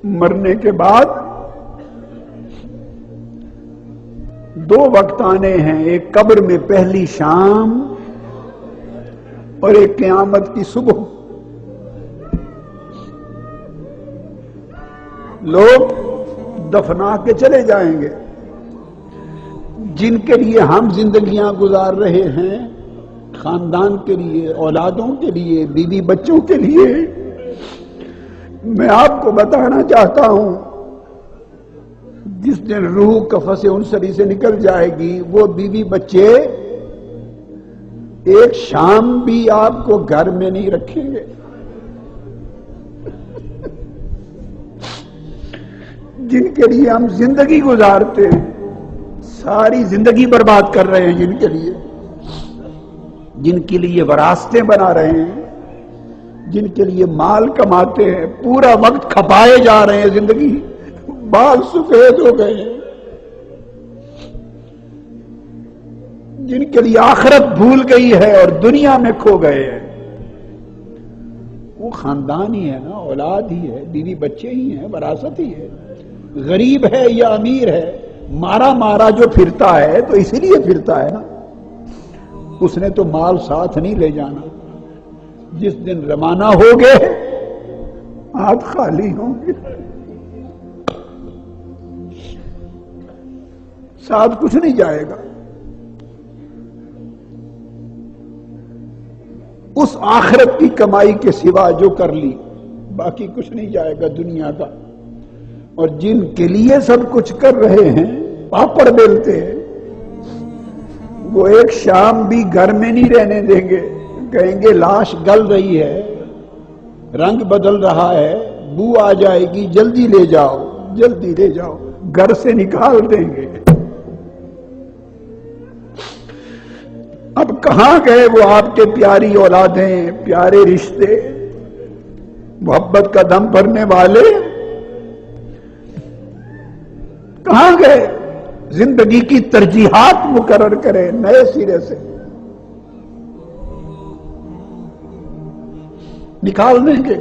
مرنے کے بعد دو وقت آنے ہیں، ایک قبر میں پہلی شام اور ایک قیامت کی صبح۔ لوگ دفنا کے چلے جائیں گے، جن کے لیے ہم زندگیاں گزار رہے ہیں، خاندان کے لیے، اولادوں کے لیے، بیوی بچوں کے لیے۔ میں آپ کو بتانا چاہتا ہوں، جس دن روح کفس انصری سے نکل جائے گی، وہ بیوی بچے ایک شام بھی آپ کو گھر میں نہیں رکھیں گے۔ جن کے لیے ہم زندگی گزارتے ہیں، ساری زندگی برباد کر رہے ہیں، جن کے لیے وراثتیں بنا رہے ہیں، جن کے لیے مال کماتے ہیں، پورا وقت کھپائے جا رہے ہیں، زندگی بال سفید ہو گئے ہیں، جن کے لیے آخرت بھول گئی ہے اور دنیا میں کھو گئے ہیں۔ وہ خاندان ہی ہے نا، اولاد ہی ہے، بیوی بچے ہی ہیں، وراثت ہی ہے۔ غریب ہے یا امیر ہے، مارا مارا جو پھرتا ہے تو اسی لیے پھرتا ہے نا، اس نے تو مال ساتھ نہیں لے جانا۔ جس دن روانہ ہوگے ہاتھ خالی ہوں گے، ساتھ کچھ نہیں جائے گا۔ اس آخرت کی کمائی کے سوا جو کر لی، باقی کچھ نہیں جائے گا دنیا کا۔ اور جن کے لیے سب کچھ کر رہے ہیں، پاپڑ بیلتے ہیں، وہ ایک شام بھی گھر میں نہیں رہنے دیں گے۔ کہیں گے لاش گل رہی ہے، رنگ بدل رہا ہے، بو آ جائے گی، جلدی لے جاؤ، جلدی لے جاؤ، گھر سے نکال دیں گے۔ اب کہاں گئے وہ آپ کے پیاری اولادیں، پیارے رشتے، محبت کا دم بھرنے والے؟ کہاں گئے؟ زندگی کی ترجیحات مقرر کریں نئے سرے سے، نکال دیں گے۔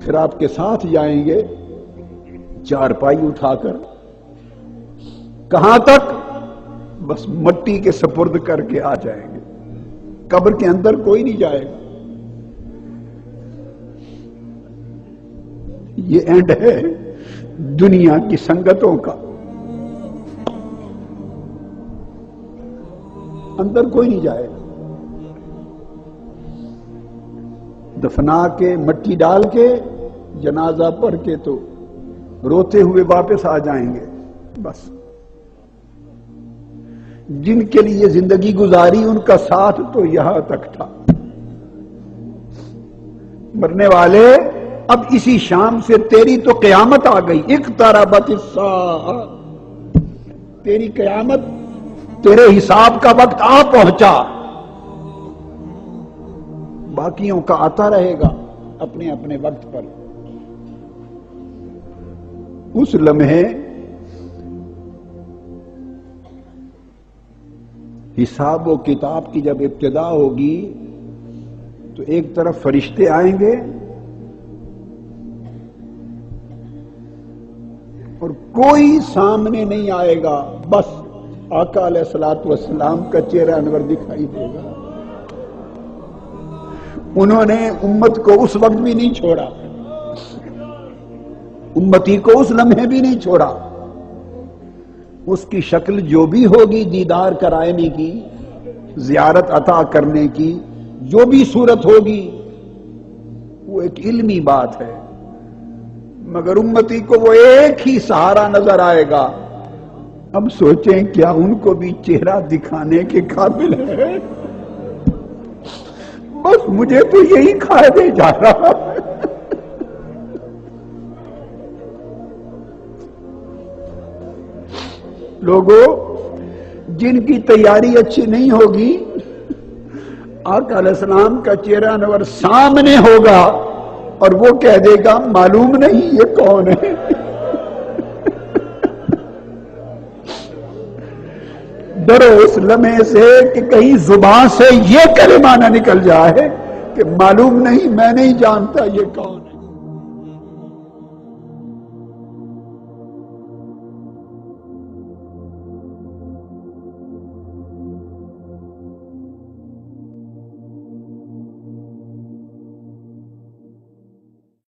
پھر آپ کے ساتھ جائیں گے چارپائی اٹھا کر، کہاں تک؟ بس مٹی کے سپرد کر کے آ جائیں گے، قبر کے اندر کوئی نہیں جائے گا۔ یہ اینڈ ہے دنیا کی سنگتوں کا، اندر کوئی نہیں جائے گا۔ دفنا کے، مٹی ڈال کے، جنازہ پڑھ کے تو روتے ہوئے واپس آ جائیں گے، بس۔ جن کے لیے زندگی گزاری، ان کا ساتھ تو یہاں تک تھا۔ مرنے والے، اب اسی شام سے تیری تو قیامت آ گئی، اقتربت الساعہ، تیری قیامت، تیرے حساب کا وقت آ پہنچا۔ باقیوں کا آتا رہے گا اپنے اپنے وقت پر۔ اس لمحے حساب و کتاب کی جب ابتدا ہوگی تو ایک طرف فرشتے آئیں گے اور کوئی سامنے نہیں آئے گا، بس آقا علیہ الصلوۃ والسلام کا چہرہ انور دکھائی دے گا۔ انہوں نے امت کو اس وقت بھی نہیں چھوڑا، امتی کو اس لمحے بھی نہیں چھوڑا۔ اس کی شکل جو بھی ہوگی دیدار کرانے کی، زیارت عطا کرنے کی، جو بھی صورت ہوگی، وہ ایک علمی بات ہے، مگر امتی کو وہ ایک ہی سہارا نظر آئے گا۔ اب سوچیں کیا ان کو بھی چہرہ دکھانے کے قابل ہے؟ بس مجھے تو یہی کھائے دے جا رہا ہے۔ لوگوں، جن کی تیاری اچھی نہیں ہوگی، آقا علیہ السلام کا چہرہ انور سامنے ہوگا اور وہ کہہ دے گا معلوم نہیں یہ کون ہے۔ ڈرو اس لمحے سے کہ کہیں زبان سے یہ کلمہ نہ نکل جائے کہ معلوم نہیں، میں نہیں جانتا یہ کون